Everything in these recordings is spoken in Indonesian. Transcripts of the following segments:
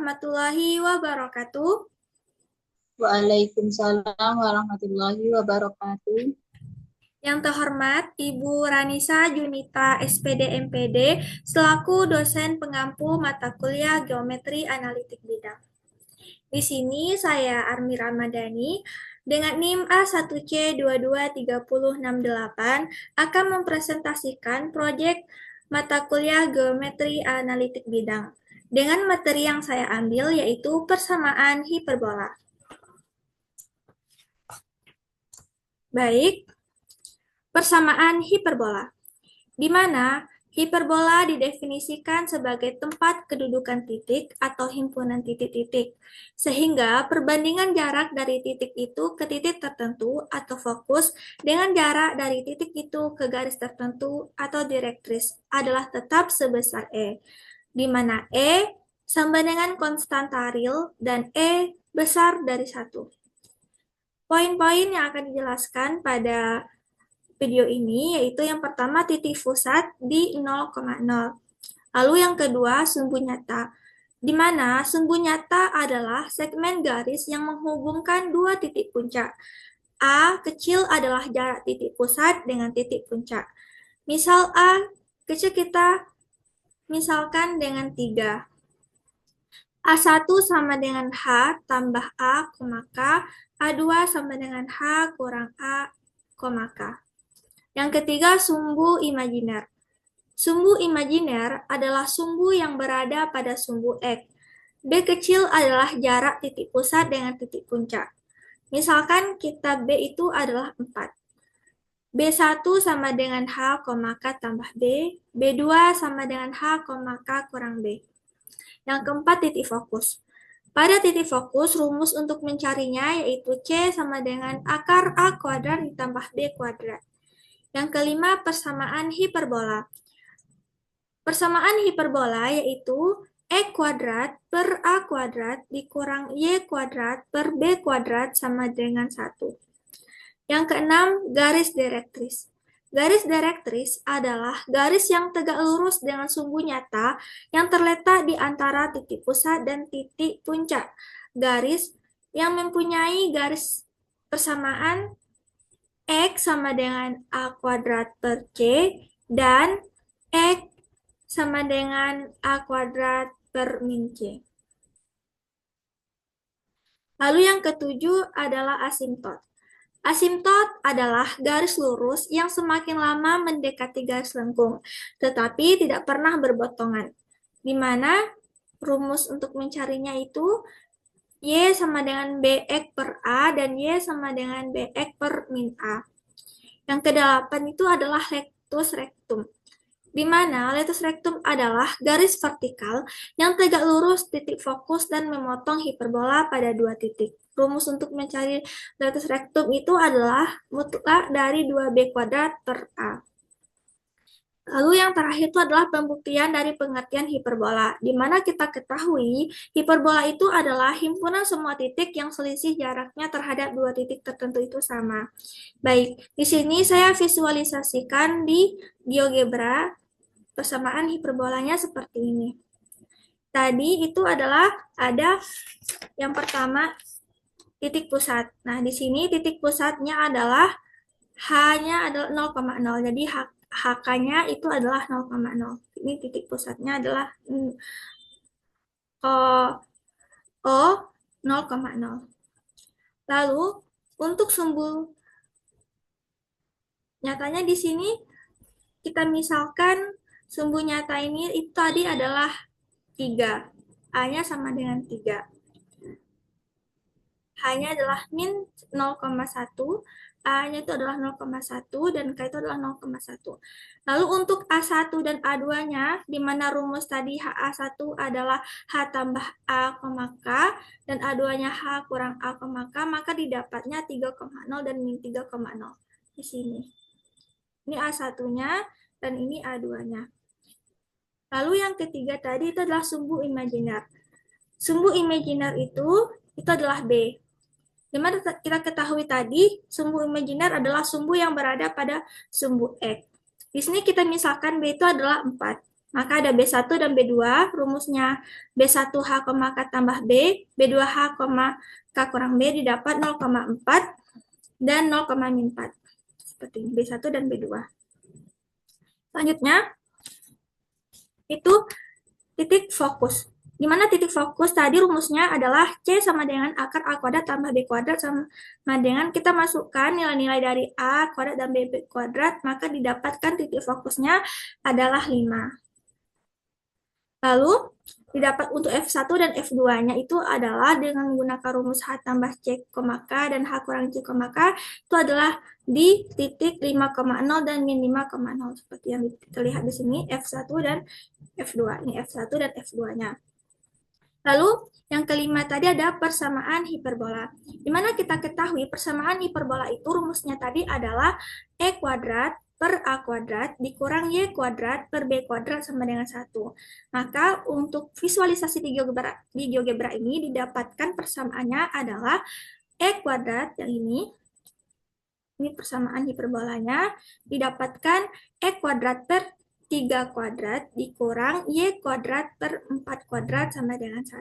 warahmatullahi wabarakatuh. Waalaikumsalam warahmatullahi wabarakatuh. Yang terhormat Ibu Ranisa Junita SPD MPD selaku dosen pengampu mata kuliah Geometri Analitik Bidang. Di sini saya Armi Ramadhani dengan NIM A1C223068 akan mempresentasikan proyek mata kuliah Geometri Analitik Bidang dengan materi yang saya ambil yaitu persamaan hiperbola. Baik, persamaan hiperbola, di mana hiperbola didefinisikan sebagai tempat kedudukan titik atau himpunan titik-titik, sehingga perbandingan jarak dari titik itu ke titik tertentu atau fokus dengan jarak dari titik itu ke garis tertentu atau direktris adalah tetap sebesar E, di mana E sama dengan konstanta real dan E besar dari 1. Poin-poin yang akan dijelaskan pada video ini yaitu yang pertama titik pusat di 0,0. Lalu yang kedua sumbu nyata, di mana sumbu nyata adalah segmen garis yang menghubungkan dua titik puncak. A kecil adalah jarak titik pusat dengan titik puncak. Misal A kecil kita misalkan dengan 3. A1 sama dengan H tambah A, K. A2 sama dengan H kurang A, K. Yang ketiga, sumbu imajiner. Sumbu imajiner adalah sumbu yang berada pada sumbu X. B kecil adalah jarak titik pusat dengan titik puncak. Misalkan kita B itu adalah 4. B1 sama dengan H, K tambah B. B2 sama dengan H, K kurang B. Yang keempat, titik fokus. Pada titik fokus, rumus untuk mencarinya yaitu C sama dengan akar A kuadrat ditambah B kuadrat. Yang kelima, persamaan hiperbola. Persamaan hiperbola yaitu E kuadrat per A kuadrat dikurang Y kuadrat per B kuadrat sama dengan 1. Yang keenam, garis direktris. Garis direktris adalah garis yang tegak lurus dengan sumbu nyata yang terletak di antara titik pusat dan titik puncak. Garis yang mempunyai garis persamaan X sama dengan A kuadrat per C dan X sama dengan A kuadrat per min C. Lalu yang ketujuh adalah asimtot. Asimtot adalah garis lurus yang semakin lama mendekati garis lengkung, tetapi tidak pernah berbotongan, di mana rumus untuk mencarinya itu Y sama dengan BX per A dan Y sama dengan BX per min A. Yang kedelapan itu adalah letus rectum, di mana letus rectum adalah garis vertikal yang tegak lurus titik fokus dan memotong hiperbola pada dua titik. Rumus untuk mencari letus rectum itu adalah mutlak dari 2B kuadrat per A. Lalu yang terakhir itu adalah pembuktian dari pengertian hiperbola, di mana kita ketahui hiperbola itu adalah himpunan semua titik yang selisih jaraknya terhadap dua titik tertentu itu sama. Baik, di sini saya visualisasikan di GeoGebra persamaan hiperbolanya seperti ini. Tadi itu adalah ada yang pertama titik pusat. Nah, di sini titik pusatnya adalah H-nya adalah 0,0. Jadi HK-nya itu adalah 0,0. Ini titik pusatnya adalah O 0,0. Lalu untuk sumbu nyatanya di sini kita misalkan sumbu nyata ini itu tadi adalah 3. A-nya sama dengan 3. H-nya adalah min 0,1, A-nya itu adalah 0,1, dan K itu adalah 0,1. Lalu untuk A1 dan A2-nya, di mana rumus tadi HA1 adalah H tambah A, K, dan A2-nya H kurang A, K, maka didapatnya 3,0 dan min 3,0 di sini. Ini A1-nya, dan ini A2-nya. Lalu yang ketiga tadi itu adalah sumbu imajiner. Sumbu imajiner itu adalah B. Dimana kita ketahui tadi, sumbu imajiner adalah sumbu yang berada pada sumbu X. Di sini kita misalkan B itu adalah 4. Maka ada B1 dan B2, rumusnya B1H, K tambah B, B2H, K kurang B didapat 0,4 dan 0,4. Seperti ini, B1 dan B2. Selanjutnya, itu titik fokus. Di mana titik fokus tadi rumusnya adalah C sama dengan akar A kuadrat tambah B kuadrat sama dengan kita masukkan nilai-nilai dari A kuadrat dan B kuadrat, maka didapatkan titik fokusnya adalah 5. Lalu, didapat untuk F1 dan F2-nya itu adalah dengan menggunakan rumus H tambah C, K dan H kurang C, K itu adalah di titik 5,0 dan min 5,0 seperti yang terlihat di sini F1 dan F2. Ini F1 dan F2-nya. Lalu, yang kelima tadi ada persamaan hiperbola. Di mana kita ketahui persamaan hiperbola itu rumusnya tadi adalah E kuadrat per A kuadrat dikurang Y kuadrat per B kuadrat sama dengan 1. Maka untuk visualisasi di GeoGebra ini didapatkan persamaannya adalah E kuadrat yang ini persamaan hiperbolanya, didapatkan E kuadrat per 3 kuadrat dikurang Y kuadrat per 4 kuadrat sama dengan 1.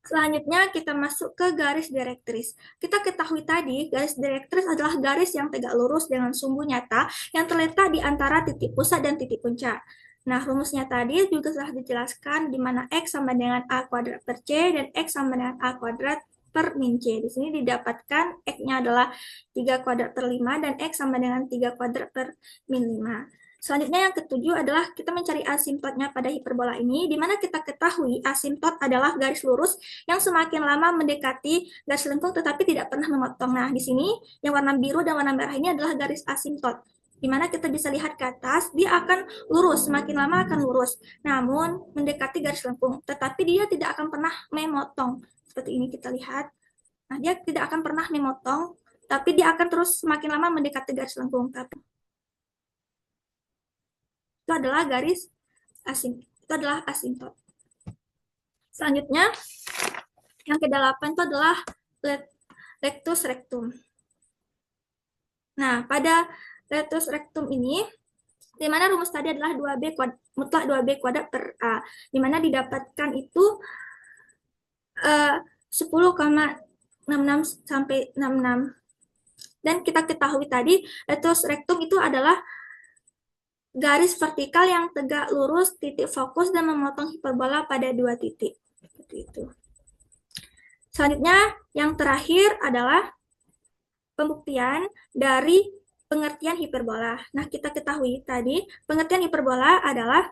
Selanjutnya kita masuk ke garis direktris. Kita ketahui tadi garis direktris adalah garis yang tegak lurus dengan sumbu nyata yang terletak di antara titik pusat dan titik puncak. Nah, rumusnya tadi juga telah dijelaskan di mana X sama dengan A kuadrat per C dan X sama dengan A kuadrat per min C. Di sini didapatkan X-nya adalah 3 kuadrat per 5 dan X sama dengan 3 kuadrat per min 5. Selanjutnya yang ketujuh adalah kita mencari asimptotnya pada hiperbola ini, di mana kita ketahui asimptot adalah garis lurus yang semakin lama mendekati garis lengkung tetapi tidak pernah memotong. Nah, di sini yang warna biru dan warna merah ini adalah garis asimptot, di mana kita bisa lihat ke atas, dia akan lurus, semakin lama akan lurus, namun mendekati garis lengkung, tetapi dia tidak akan pernah memotong. Seperti ini kita lihat. Nah, dia tidak akan pernah memotong, tapi dia akan terus semakin lama mendekati garis lengkung. Tapi itu adalah garis asimptot. Selanjutnya, yang ke-8 itu adalah rectus rectum. Nah, pada rectus rectum ini, di mana rumus tadi adalah 2B mutlak 2B kuadrat per A, di mana didapatkan itu 10,66 sampai 66. Dan kita ketahui tadi, rectus rectum itu adalah garis vertikal yang tegak lurus, titik fokus, dan memotong hiperbola pada 2 titik. Seperti itu. Selanjutnya, yang terakhir adalah pembuktian dari pengertian hiperbola. Nah, kita ketahui tadi, pengertian hiperbola adalah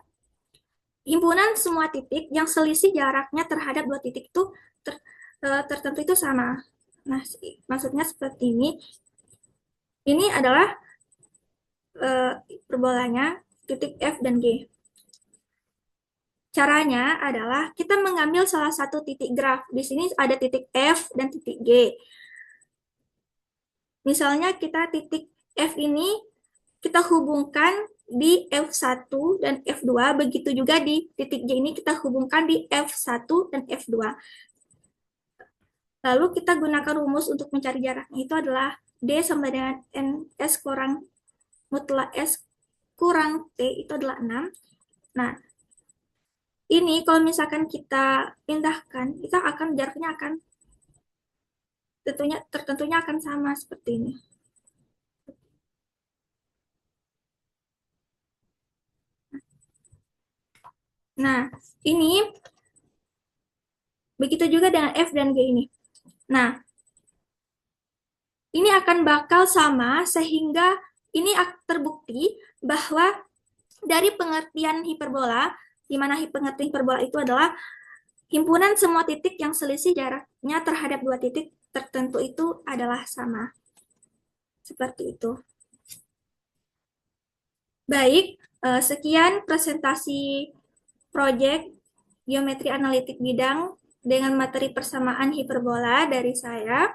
himpunan semua titik yang selisih jaraknya terhadap 2 titik itu tertentu itu sama. Nah, maksudnya seperti ini. Ini adalah hiperbolanya titik F dan G. Caranya adalah kita mengambil salah satu titik graf. Di sini ada titik F dan titik G. Misalnya kita titik F ini kita hubungkan di F1 dan F2, begitu juga di titik G ini kita hubungkan di F1 dan F2. Lalu kita gunakan rumus untuk mencari jaraknya, itu adalah D sama dengan NS kurang mutlak S kurang T, itu adalah 6. Nah, ini kalau misalkan kita pindahkan, kita akan jaraknya akan tertentunya akan sama seperti ini. Nah, ini begitu juga dengan F dan G ini. Nah, ini akan bakal sama sehingga ini terbukti bahwa dari pengertian hiperbola, di mana pengertian hiperbola itu adalah himpunan semua titik yang selisih jaraknya terhadap 2 titik tertentu itu adalah sama. Seperti itu. Baik, sekian presentasi proyek geometri analitik bidang dengan materi persamaan hiperbola dari saya.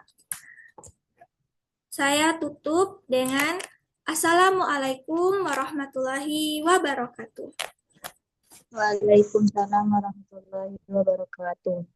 Saya tutup dengan Assalamualaikum warahmatullahi wabarakatuh. Waalaikumsalam warahmatullahi wabarakatuh.